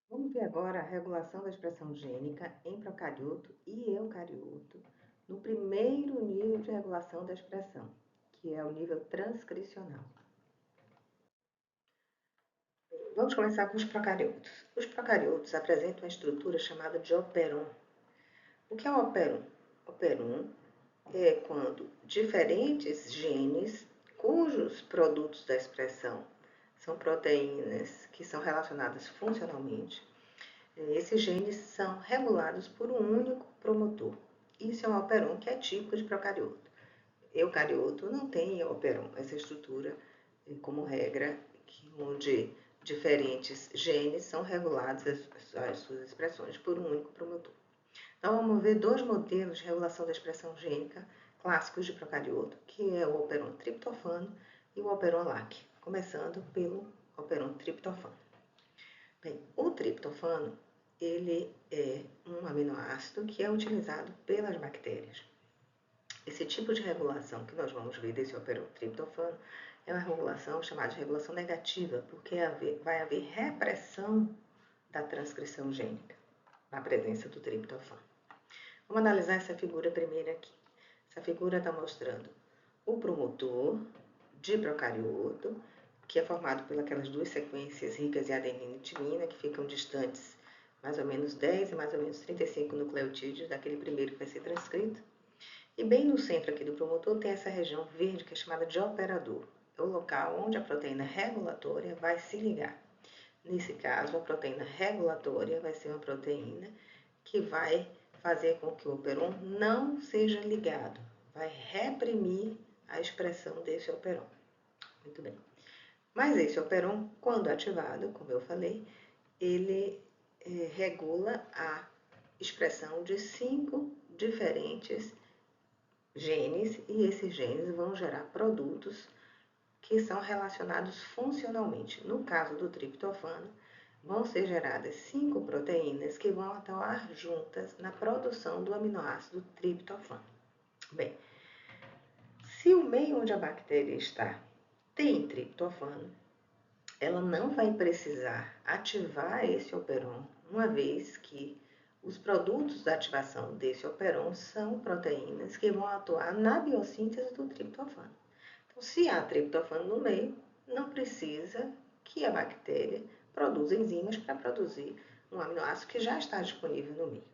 Vamos ver agora a regulação da expressão gênica em procarioto e eucarioto, no primeiro nível de regulação da expressão, que é o nível transcricional. Vamos começar com os procariotos. Os procariotos apresentam uma estrutura chamada de operon. O que é o operon? Operon é quando diferentes genes, cujos produtos da expressão são proteínas que são relacionadas funcionalmente, esses genes são regulados por um único promotor. Isso é um operon que é típico de procarioto. Eucarioto não tem operon, essa estrutura, como regra, onde diferentes genes são regulados as suas expressões por um único promotor. Então, vamos ver dois modelos de regulação da expressão gênica clássicos de procarioto, que é o operon triptofano e o operon LAC, começando pelo operon triptofano. Bem, o triptofano ele é um aminoácido que é utilizado pelas bactérias. Esse tipo de regulação que nós vamos ver desse operon triptofano é uma regulação chamada de regulação negativa, porque vai haver repressão da transcrição gênica na presença do triptofano. Vamos analisar essa figura primeiro aqui. Essa figura está mostrando o promotor de procarioto, que é formado pelas duas sequências ricas em adenina e timina, que ficam distantes mais ou menos 10 e mais ou menos 35 nucleotídeos daquele primeiro que vai ser transcrito. E bem no centro aqui do promotor tem essa região verde que é chamada de operador. É o local onde a proteína regulatória vai se ligar. Nesse caso, a proteína regulatória vai ser uma proteína que vai fazer com que o operon não seja ligado, vai reprimir a expressão desse operon. Muito bem. Mas esse operon, quando ativado, como eu falei, ele regula a expressão de 5 diferentes genes e esses genes vão gerar produtos que são relacionados funcionalmente. No caso do triptofano, vão ser geradas 5 proteínas que vão atuar juntas na produção do aminoácido triptofano. Bem, se o meio onde a bactéria está tem triptofano, ela não vai precisar ativar esse operon, uma vez que os produtos da ativação desse operon são proteínas que vão atuar na biossíntese do triptofano. Então, se há triptofano no meio, não precisa que a bactéria produza enzimas para produzir um aminoácido que já está disponível no meio.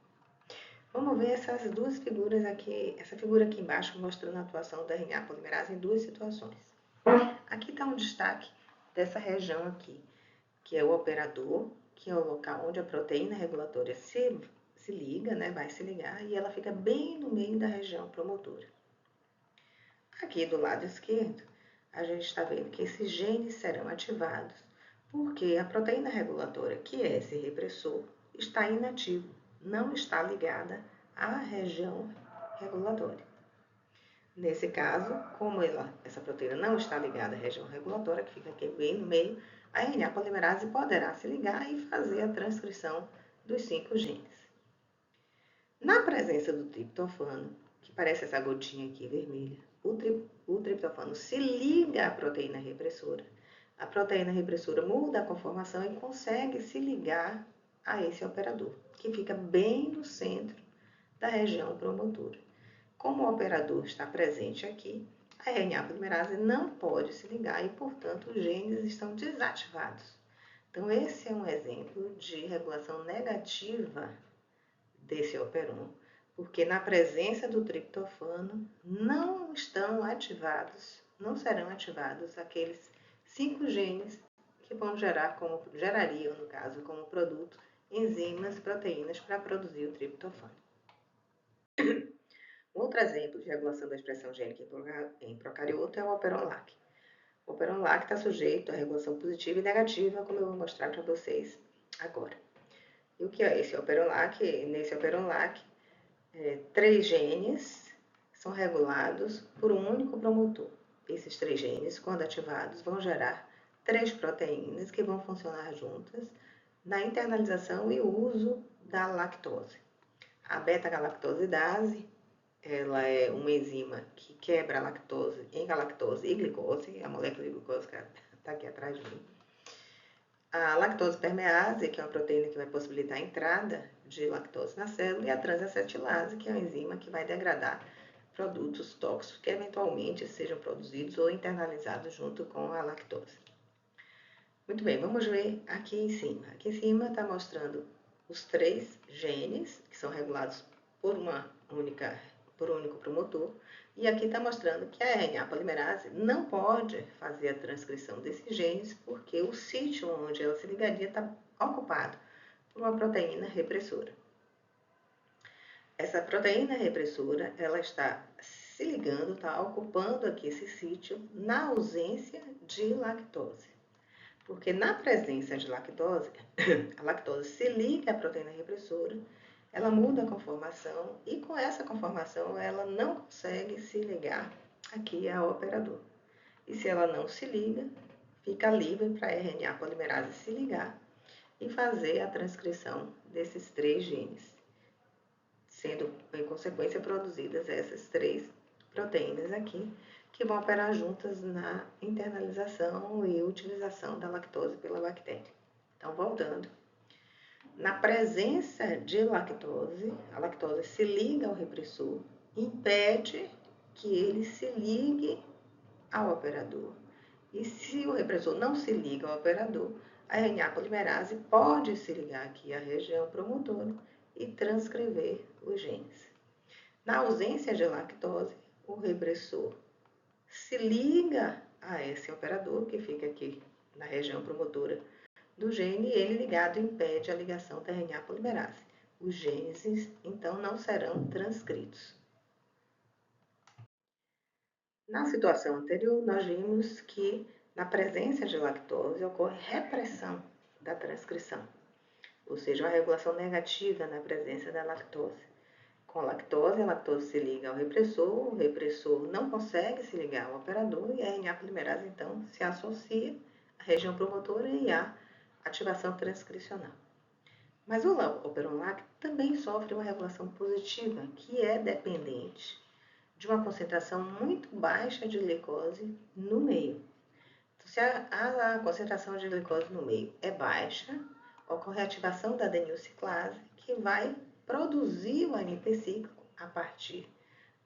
Vamos ver essas duas figuras aqui, essa figura aqui embaixo mostrando a atuação da RNA polimerase em duas situações. Aqui está um destaque dessa região aqui, que é o operador, que é o local onde a proteína regulatória se liga, né, vai se ligar, e ela fica bem no meio da região promotora. Aqui do lado esquerdo, a gente está vendo que esses genes serão ativados porque a proteína regulatória, que é esse repressor, está inativo, não está ligada à região regulatória. Nesse caso, como essa proteína não está ligada à região regulatória, que fica aqui bem no meio, a RNA polimerase poderá se ligar e fazer a transcrição dos 5 genes. Na presença do triptofano, que parece essa gotinha aqui vermelha, o triptofano se liga à proteína repressora. A proteína repressora muda a conformação e consegue se ligar a esse operador, que fica bem no centro da região promotora. Como o operador está presente aqui, a RNA polimerase não pode se ligar e, portanto, os genes estão desativados. Então, esse é um exemplo de regulação negativa desse operon, porque na presença do triptofano não estão ativados, não serão ativados aqueles 5 genes que vão gerariam, no caso, como produto, enzimas, proteínas para produzir o triptofano. Outro exemplo de regulação da expressão gênica em procarioto é o operon LAC. O operon LAC está sujeito à regulação positiva e negativa, como eu vou mostrar para vocês agora. E o que é esse operon LAC? Nesse operon LAC, 3 genes são regulados por um único promotor. Esses 3 genes, quando ativados, vão gerar 3 proteínas que vão funcionar juntas na internalização e uso da lactose. A beta-galactosidase, ela é uma enzima que quebra a lactose em galactose e glicose, a molécula de glucose que está aqui atrás de mim. a lactose permease, que é uma proteína que vai possibilitar a entrada de lactose na célula, e a transacetilase, que é uma enzima que vai degradar produtos tóxicos que eventualmente sejam produzidos ou internalizados junto com a lactose. Muito bem, vamos ver aqui em cima. Aqui em cima está mostrando os 3 genes que são regulados por um único promotor. E aqui está mostrando que a RNA polimerase não pode fazer a transcrição desses genes porque o sítio onde ela se ligaria está ocupado por uma proteína repressora. Essa proteína repressora, ela está se ligando, está ocupando aqui esse sítio na ausência de lactose. Porque na presença de lactose, a lactose se liga à proteína repressora, ela muda a conformação e com essa conformação ela não consegue se ligar aqui ao operador. E se ela não se liga, fica livre para a RNA polimerase se ligar e fazer a transcrição desses 3 genes, sendo em consequência produzidas essas 3 proteínas aqui, que vão operar juntas na internalização e utilização da lactose pela bactéria. Então, voltando. Na presença de lactose, a lactose se liga ao repressor, impede que ele se ligue ao operador. E se o repressor não se liga ao operador, a RNA polimerase pode se ligar aqui à região promotora e transcrever os genes. Na ausência de lactose, o repressor se liga a esse operador, que fica aqui na região promotora do gene, e ele ligado impede a ligação da RNA polimerase. Os genes, então, não serão transcritos. Na situação anterior, nós vimos que, na presença de lactose, ocorre repressão da transcrição, ou seja, uma regulação negativa na presença da lactose. Com a lactose se liga ao repressor, o repressor não consegue se ligar ao operador e a RNA polimerase, então, se associa à região promotora e à ativação transcricional. Mas o operon-LAC também sofre uma regulação positiva, que é dependente de uma concentração muito baixa de glicose no meio. Então, se a concentração de glicose no meio é baixa, ocorre a ativação da adenilciclase, que vai produzir o AMP cíclico a partir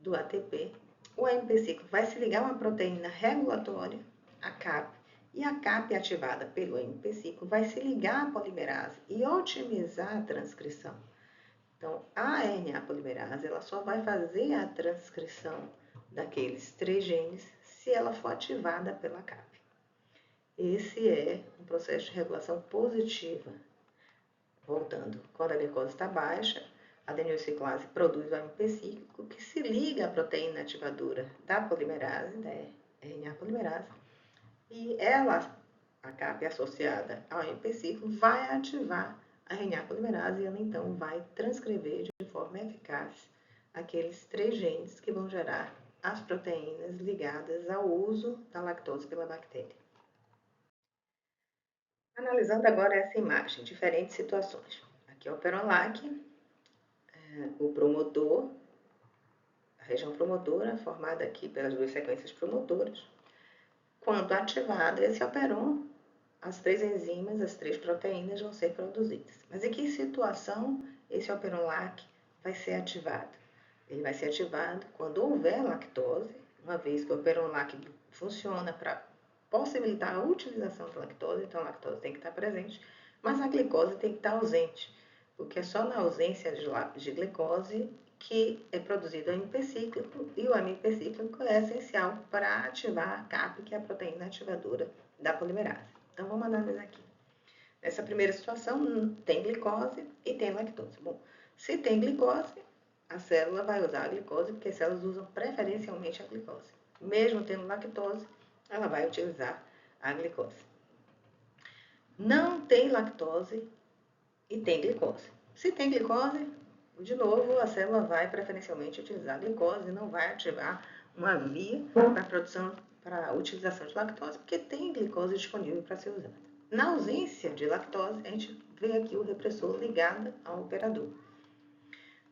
do ATP. O AMP cíclico vai se ligar a uma proteína regulatória, a CAP, e a CAP ativada pelo AMP cíclico vai se ligar à polimerase e otimizar a transcrição. Então, a RNA polimerase ela só vai fazer a transcrição daqueles 3 genes se ela for ativada pela CAP. Esse é um processo de regulação positiva. Voltando, quando a glicose está baixa, a adenilciclase produz o AMP cíclico que se liga à proteína ativadora da polimerase, da RNA polimerase, e ela, a CAP associada ao AMP cíclico, vai ativar a RNA polimerase e ela então vai transcrever de forma eficaz aqueles 3 genes que vão gerar as proteínas ligadas ao uso da lactose pela bactéria. Analisando agora essa imagem, diferentes situações. Aqui é o operon-LAC, o promotor, a região promotora, formada aqui pelas 2 sequências promotoras. Quando ativado esse operon, as 3 enzimas, as 3 proteínas vão ser produzidas. Mas em que situação esse operon-LAC vai ser ativado? Ele vai ser ativado quando houver lactose, uma vez que o operon-LAC funciona para possibilitar a utilização da lactose, então a lactose tem que estar presente, mas a glicose tem que estar ausente, porque é só na ausência de glicose que é produzido o AMP cíclico, e o AMP cíclico é essencial para ativar a CAP, que é a proteína ativadora da polimerase. Então, vamos analisar aqui. Nessa primeira situação, tem glicose e tem lactose. Bom, se tem glicose, a célula vai usar a glicose, porque as células usam preferencialmente a glicose. Mesmo tendo lactose, ela vai utilizar a glicose. Não tem lactose e tem glicose. Se tem glicose, de novo, a célula vai preferencialmente utilizar a glicose e não vai ativar uma via para a produção, para a utilização de lactose, porque tem glicose disponível para ser usada. Na ausência de lactose, a gente vê aqui o repressor ligado ao operador.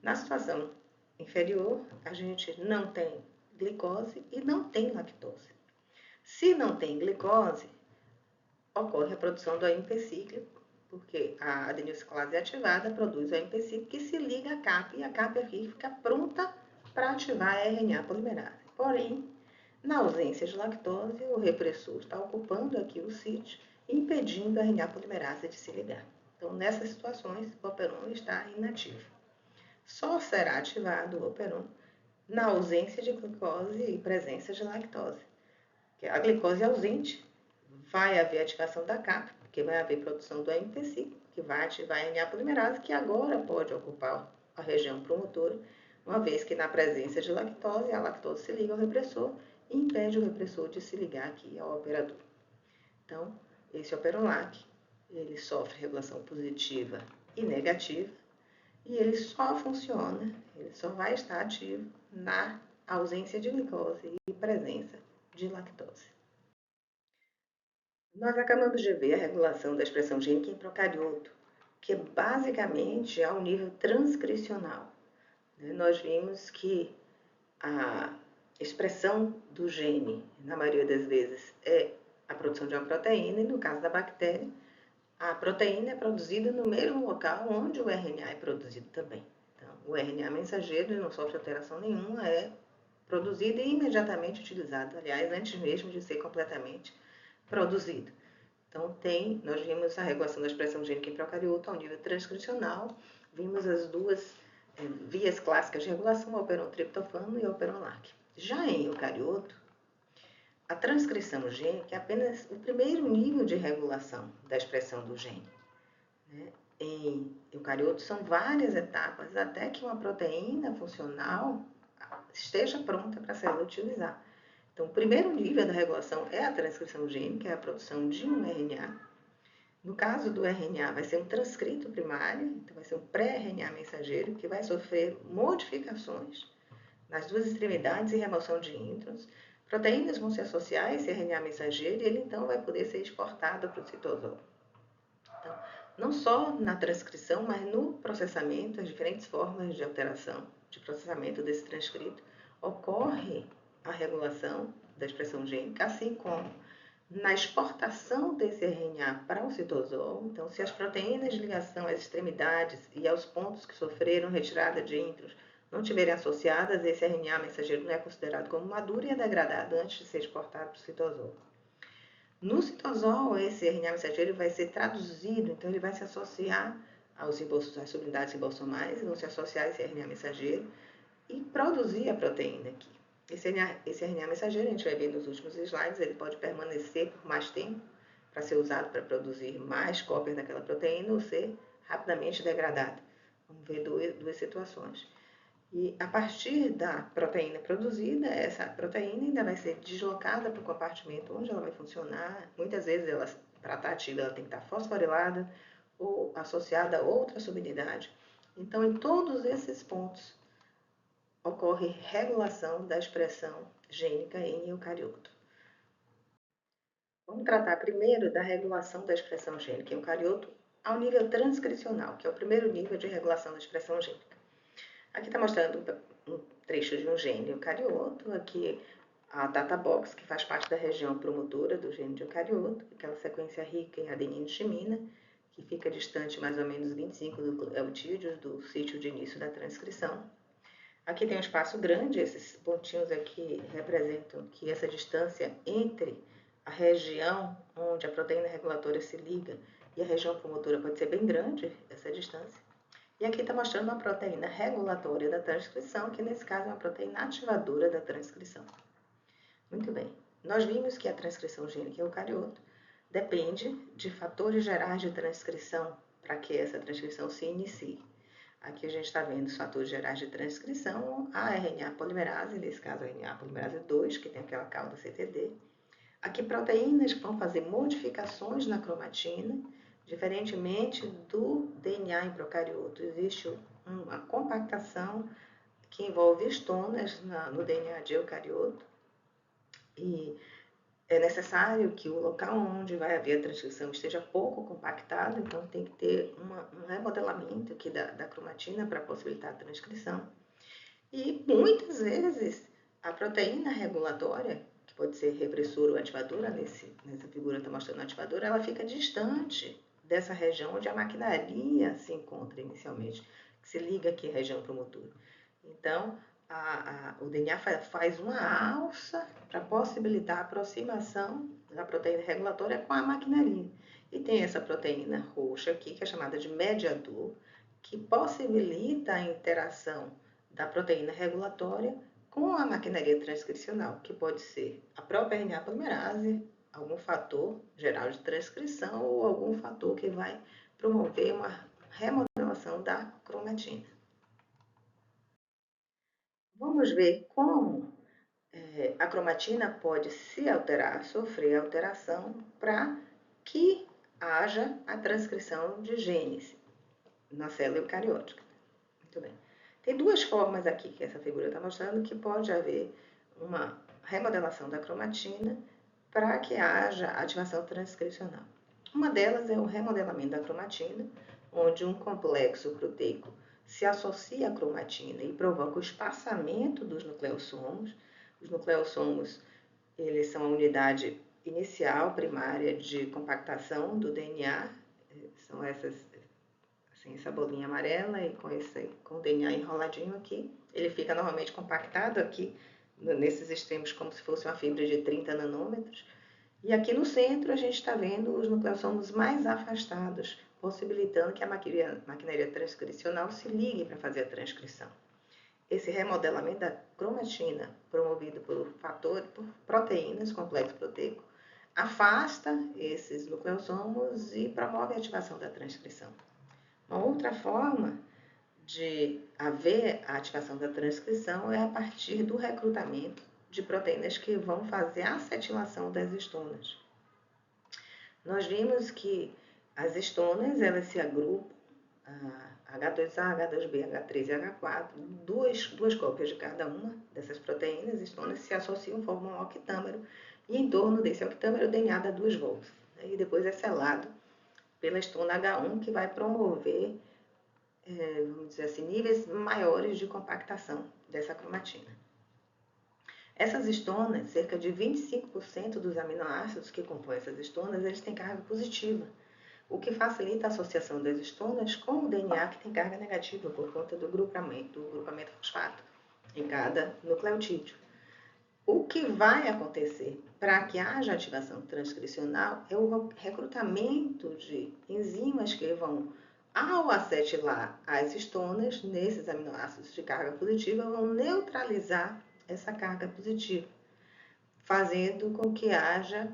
Na situação inferior, a gente não tem glicose e não tem lactose. Se não tem glicose, ocorre a produção do AMP cíclico, porque a adenosciclase ativada produz o AMP cíclico que se liga à CAP, e a CAP aqui fica pronta para ativar a RNA polimerase. Porém, na ausência de lactose, o repressor está ocupando aqui o sítio, impedindo a RNA polimerase de se ligar. Então, nessas situações, o operon está inativo. Só será ativado o operon na ausência de glicose e presença de lactose. Porque a glicose ausente, vai haver ativação da CAP, porque vai haver produção do AMP5, que vai ativar a RNA polimerase, que agora pode ocupar a região promotora, uma vez que na presença de lactose, a lactose se liga ao repressor e impede o repressor de se ligar aqui ao operador. Então, esse operolac, ele sofre regulação positiva e negativa, e ele só funciona, ele só vai estar ativo na ausência de glicose e presença de lactose. Nós acabamos de ver a regulação da expressão gênica em procarioto, que é basicamente ao nível transcricional. Nós vimos que a expressão do gene, na maioria das vezes, é a produção de uma proteína, e no caso da bactéria, a proteína é produzida no mesmo local onde o RNA é produzido também. Então, o RNA mensageiro não sofre alteração nenhuma, é produzido e imediatamente utilizado, aliás, antes mesmo de ser completamente produzido. Então, nós vimos a regulação da expressão gênica em procarioto ao nível transcricional, vimos as duas vias clássicas de regulação, o operon triptofano e o operon LAC. Já em eucarioto, a transcrição gênica é apenas o primeiro nível de regulação da expressão do gene. Em eucarioto, são várias etapas até que uma proteína funcional esteja pronta para a célula utilizar. Então, o primeiro nível da regulação é a transcrição gênica, é a produção de um RNA. No caso do RNA, vai ser um transcrito primário, então vai ser um pré-RNA mensageiro que vai sofrer modificações nas duas extremidades e remoção de introns. Proteínas vão se associar a esse RNA mensageiro e ele então vai poder ser exportado para o citosol. Então, não só na transcrição, mas no processamento, as diferentes formas de alteração de processamento desse transcrito, ocorre a regulação da expressão gênica, assim como na exportação desse RNA para o citosol. Então, se as proteínas de ligação às extremidades e aos pontos que sofreram retirada de introns não estiverem associadas, esse RNA mensageiro não é considerado como maduro e é degradado antes de ser exportado para o citosol. No citosol, esse RNA mensageiro vai ser traduzido, então ele vai se associar às subunidades ribossomais, vão se associar a esse RNA mensageiro e produzir a proteína aqui. Esse RNA mensageiro, a gente vai ver nos últimos slides, ele pode permanecer por mais tempo para ser usado para produzir mais cópias daquela proteína ou ser rapidamente degradado. Vamos ver duas situações. E a partir da proteína produzida, essa proteína ainda vai ser deslocada para o compartimento onde ela vai funcionar. Muitas vezes, para estar ativa, ela tem que estar fosforilada ou associada a outra subunidade. Então, em todos esses pontos, ocorre regulação da expressão gênica em eucarioto. Vamos tratar primeiro da regulação da expressão gênica em eucarioto ao nível transcricional, que é o primeiro nível de regulação da expressão gênica. Aqui está mostrando um trecho de um gene eucarioto, aqui a data box, que faz parte da região promotora do gene de eucarioto, aquela sequência rica em adenina e timina, que fica distante mais ou menos 25 nucleotídeos do sítio de início da transcrição. Aqui tem um espaço grande, esses pontinhos aqui representam que essa distância entre a região onde a proteína regulatória se liga e a região promotora pode ser bem grande, essa distância. E aqui está mostrando uma proteína regulatória da transcrição, que nesse caso é uma proteína ativadora da transcrição. Muito bem, nós vimos que a transcrição gênica em eucarioto depende de fatores gerais de transcrição para que essa transcrição se inicie. Aqui a gente está vendo os fatores gerais de transcrição, a RNA polimerase, nesse caso a RNA polimerase 2, que tem aquela cauda CTD. Aqui proteínas que vão fazer modificações na cromatina, diferentemente do DNA em procarioto. Existe uma compactação que envolve estonas no DNA de eucarioto e é necessário que o local onde vai haver a transcrição esteja pouco compactado, então tem que ter um remodelamento aqui da cromatina para possibilitar a transcrição. E muitas vezes a proteína regulatória, que pode ser repressora ou ativadora, nessa figura está mostrando a ativadora, ela fica distante dessa região onde a maquinaria se encontra inicialmente, que se liga aqui à região promotora. Então, o DNA faz uma alça para possibilitar a aproximação da proteína regulatória com a maquinaria. E tem essa proteína roxa aqui, que é chamada de mediador, que possibilita a interação da proteína regulatória com a maquinaria transcricional, que pode ser a própria RNA polimerase, algum fator geral de transcrição ou algum fator que vai promover uma remodelação da cromatina. Vamos ver como a cromatina pode se alterar, sofrer alteração, para que haja a transcrição de genes na célula eucariótica. Muito bem. Tem duas formas aqui que essa figura está mostrando que pode haver uma remodelação da cromatina para que haja ativação transcricional. Uma delas é o remodelamento da cromatina, onde um complexo proteico se associa à cromatina e provoca o espaçamento dos nucleossomos. Os nucleossomos, eles são a unidade inicial, primária de compactação do DNA, são essas, assim, essa bolinha amarela e com o DNA enroladinho aqui. Ele fica normalmente compactado aqui, nesses extremos, como se fosse uma fibra de 30 nanômetros. E aqui no centro a gente está vendo os nucleossomos mais afastados, possibilitando que a maquinaria transcricional se ligue para fazer a transcrição. Esse remodelamento da cromatina, promovido por proteínas, complexo proteico, afasta esses nucleossomos e promove a ativação da transcrição. Uma outra forma de haver a ativação da transcrição é a partir do recrutamento de proteínas que vão fazer a acetilação das histonas. Nós vimos que as histonas, elas se agrupam, H2A, H2B, H3 e H4, duas cópias de cada uma dessas proteínas, histonas, se associam, formam um octâmero, e em torno desse octâmero o DNA dá 2 voltas. E depois é selado pela histona H1, que vai promover, vamos dizer assim, níveis maiores de compactação dessa cromatina. Essas histonas, cerca de 25% dos aminoácidos que compõem essas histonas, eles têm carga positiva, o que facilita a associação das histonas com o DNA que tem carga negativa por conta do grupamento fosfato em cada nucleotídeo. O que vai acontecer para que haja ativação transcricional é o recrutamento de enzimas que vão, ao acetilar as histonas nesses aminoácidos de carga positiva, vão neutralizar essa carga positiva, fazendo com que haja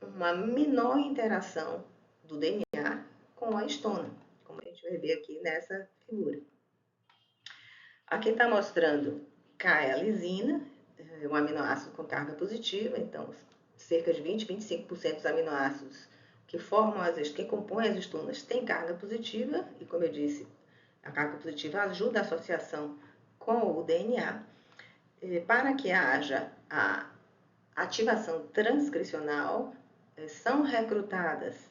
uma menor interação do DNA com a histona, como a gente vai ver aqui nessa figura. Aqui está mostrando K-lisina, um aminoácido com carga positiva, então cerca de 20-25% dos aminoácidos que compõem as histonas têm carga positiva, e como eu disse, a carga positiva ajuda a associação com o DNA. Para que haja a ativação transcricional, são recrutadas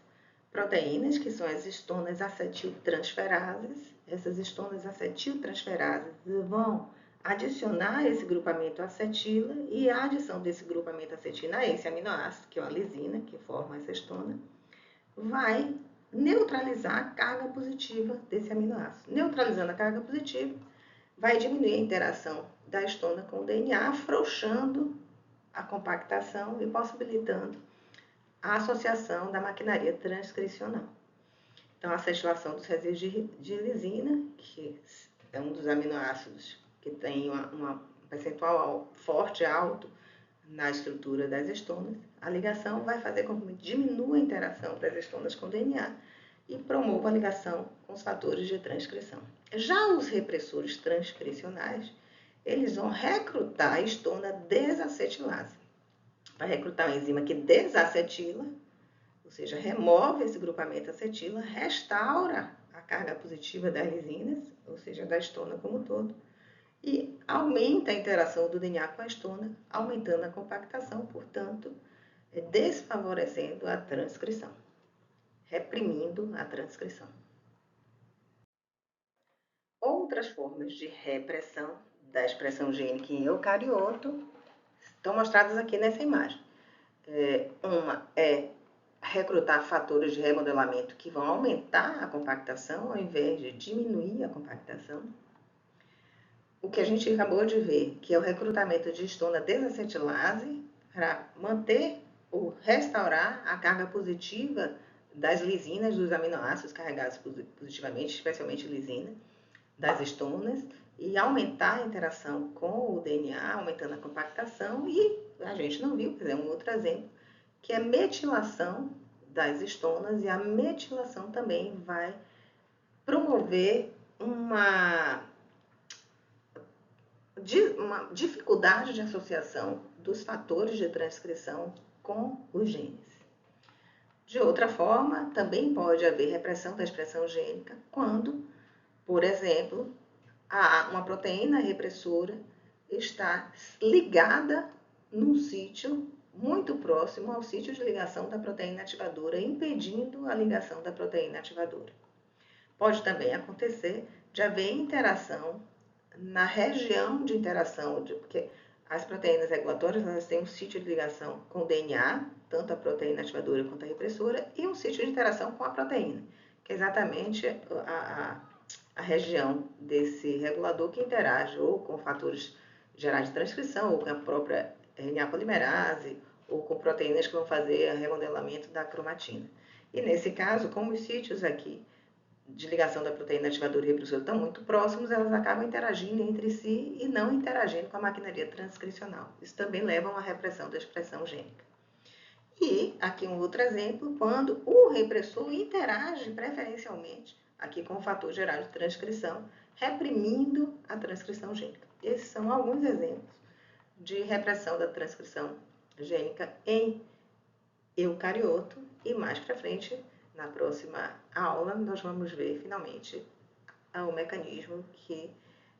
proteínas, que são as histonas acetiltransferases. Essas histonas acetiltransferases vão adicionar esse grupamento acetila, e a adição desse grupamento acetina a esse aminoácido, que é a lisina, que forma essa histona, vai neutralizar a carga positiva desse aminoácido. Neutralizando a carga positiva, vai diminuir a interação da histona com o DNA, afrouxando a compactação e possibilitando a associação da maquinaria transcricional. Então, a acetilação dos resíduos de lisina, que é um dos aminoácidos que tem um percentual forte, alto, na estrutura das histonas, a ligação vai fazer com que diminua a interação das histonas com o DNA e promova a ligação com os fatores de transcrição. Já os repressores transcricionais, eles vão recrutar a histona desacetilase. Vai recrutar uma enzima que desacetila, ou seja, remove esse grupamento acetila, restaura a carga positiva das lisinas, ou seja, da histona como um todo, e aumenta a interação do DNA com a histona, aumentando a compactação, portanto, desfavorecendo a transcrição, reprimindo a transcrição. Outras formas de repressão da expressão gênica em eucarioto estão mostradas aqui nessa imagem. Uma é recrutar fatores de remodelamento que vão aumentar a compactação ao invés de diminuir a compactação. O que a gente acabou de ver, que é o recrutamento de histona desacetilase para manter ou restaurar a carga positiva das lisinas, dos aminoácidos carregados positivamente, especialmente lisina, das histonas, e aumentar a interação com o DNA, aumentando a compactação, e a gente não viu, é um outro exemplo, que é a metilação das histonas, e a metilação também vai promover uma dificuldade de associação dos fatores de transcrição com os genes. De outra forma, também pode haver repressão da expressão gênica quando, por exemplo, uma proteína repressora está ligada num sítio muito próximo ao sítio de ligação da proteína ativadora, impedindo a ligação da proteína ativadora. Pode também acontecer de haver interação na região de interação, porque as proteínas regulatórias elas têm um sítio de ligação com o DNA, tanto a proteína ativadora quanto a repressora, e um sítio de interação com a proteína, que é exatamente a região desse regulador que interage ou com fatores gerais de transcrição, ou com a própria RNA polimerase, ou com proteínas que vão fazer o remodelamento da cromatina. E nesse caso, como os sítios aqui de ligação da proteína ativadora e repressora estão muito próximos, elas acabam interagindo entre si e não interagindo com a maquinaria transcricional. Isso também leva a uma repressão da expressão gênica. E aqui um outro exemplo, quando o repressor interage preferencialmente aqui com o fator geral de transcrição, reprimindo a transcrição gênica. Esses são alguns exemplos de repressão da transcrição gênica em eucarioto, e mais para frente, na próxima aula, nós vamos ver finalmente o mecanismo que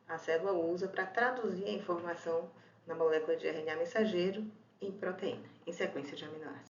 a célula usa para traduzir a informação na molécula de RNA mensageiro em proteína, em sequência de aminoácidos.